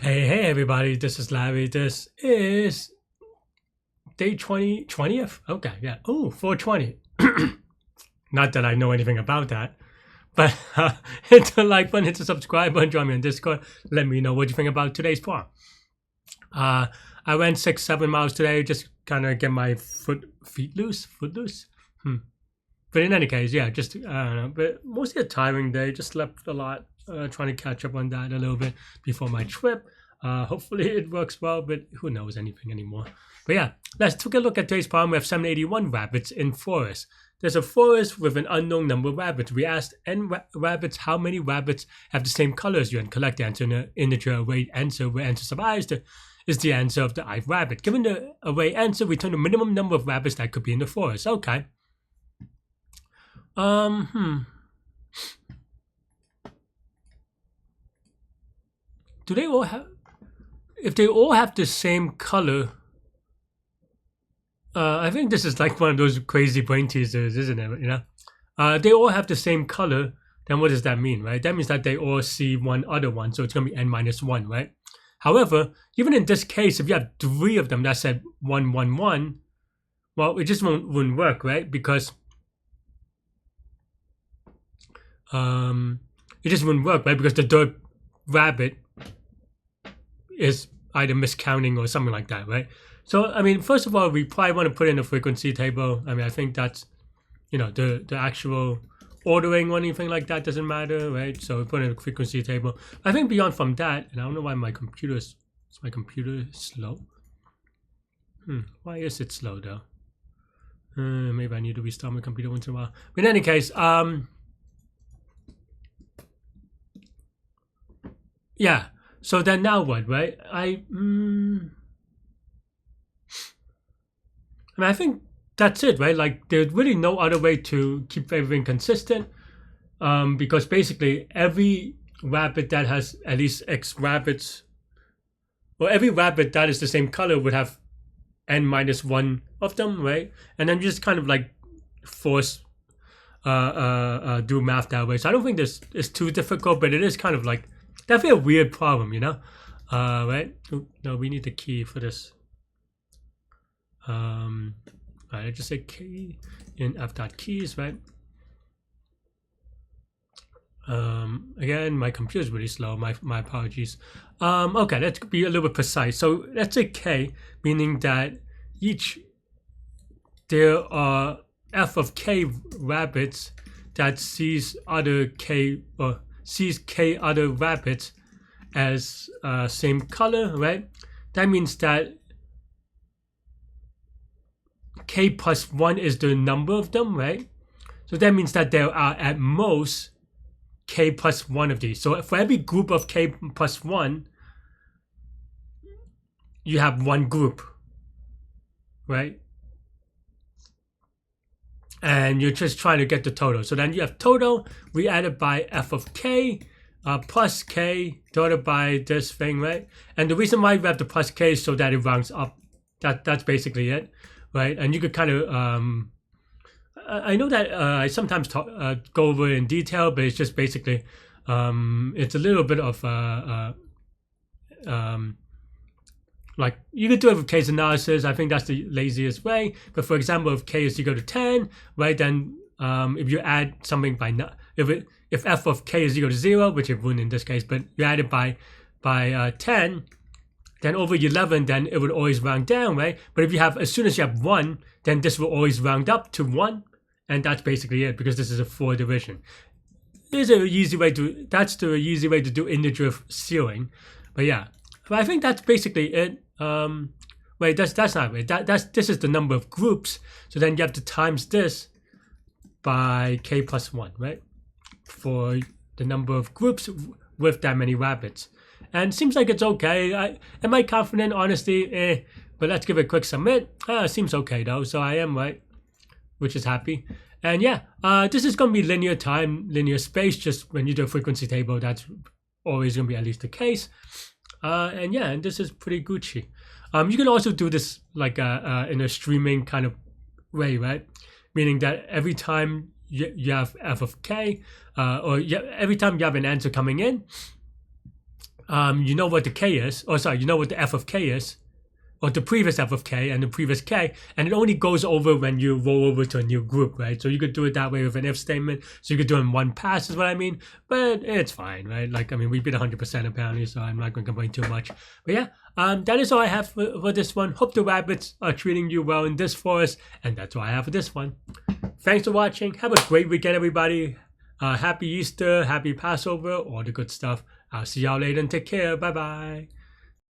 Hey everybody, this is Larry. This is day 20th? Okay, yeah. Oh, 420. Not that I know anything about that, but hit the like button, hit the subscribe button, join me on Discord. Let me know what you think about today's poem. I went 6-7 miles today, just kind of get my feet loose. But in any case, yeah, just I don't know. But mostly a tiring day. Just slept a lot, trying to catch up on that a little bit before my trip. Hopefully it works well, but who knows anything anymore. But yeah, let's take a look at today's problem. We have 781 rabbits in forest. There's a forest with an unknown number of rabbits. We asked n rabbits how many rabbits have the same color as you and collect the answer in an integer array answer where answer sub I is the answer of the ith rabbit. Given the array answer, return the minimum number of rabbits that could be in the forest. Okay. Do they all have? If they all have the same color, I think this is like one of those crazy brain teasers, isn't it? You know, they all have the same color. Then what does that mean, right? That means that they all see one other one, so it's gonna be n-1, right? However, even in this case, if you have 3 of them that said 1, 1, 1, well, it just wouldn't work, right? Because it just wouldn't work, right? Because the third rabbit is either miscounting or something like that, right? So, I mean, first of all, we probably want to put in a frequency table. I mean, I think that's, you know, the actual ordering or anything like that doesn't matter, right? So we put in a frequency table. I think beyond from that, and I don't know why my computer is slow. Why is it slow though? Maybe I need to restart my computer once in a while. But in any case, yeah. So then now what, right? I mean, I think that's it, right? Like there's really no other way to keep everything consistent, because basically every rabbit that has at least X rabbits, or every rabbit that is the same color would have n-1 of them, right? And then you just kind of like force do math that way. So I don't think this is too difficult, but it is kind of like definitely a weird problem, you know? Right? No, we need the key for this. Right, I just say key in f.keys, right? Again, my computer is really slow. My apologies. Okay, let's be a little bit precise. So let's say k, meaning that there are f of k rabbits that sees other k or sees k other rabbits as same color, right? That means that k plus 1 is the number of them, right? So that means that there are at most k plus 1 of these. So for every group of k plus 1, you have one group, right? And you're just trying to get the total. So then you have total, we added by f of k, plus k divided by this thing, right? And the reason why we have the plus k is so that it rounds up. That's basically it, right? And you could kind of, I know that I sometimes go over it in detail, but it's just basically, it's a little bit of, like you could do it with case analysis. I think that's the laziest way. But for example, if k is equal to 10, right, then if you add something by if f of k is equal to 0, which it wouldn't in this case, but you add it by 10, then over 11, then it would always round down, right? But if you have, as soon as you have 1, then this will always round up to 1, and that's basically it, because this is a 4 division. That's the easy way to do integer sealing. But yeah, but I think that's basically it. Wait, that's not it. This is the number of groups. So then you have to times this by k plus 1, right? For the number of groups with that many rabbits. And it seems like it's okay. Am I confident? Honestly, but let's give it a quick submit. Seems okay though, so I am right, which is happy. And yeah, this is going to be linear time, linear space. Just when you do a frequency table, that's always going to be at least the case. And yeah, and this is pretty Gucci. You can also do this like in a streaming kind of way, right? Meaning that every time you have f of k, or every time you have an answer coming in, you know what the k is, or sorry, you know what the f of k is, or the previous f of k and the previous k, and it only goes over when you roll over to a new group, right? So you could do it that way with an if statement. So you could do it in one pass is what I mean, but it's fine, right? Like, I mean, we beat 100% apparently, so I'm not going to complain too much. But yeah, that is all I have for this one. Hope the rabbits are treating you well in this forest, and that's all I have for this one. Thanks for watching. Have a great weekend, everybody. Happy Easter, happy Passover, all the good stuff. I'll see y'all later and take care. Bye-bye.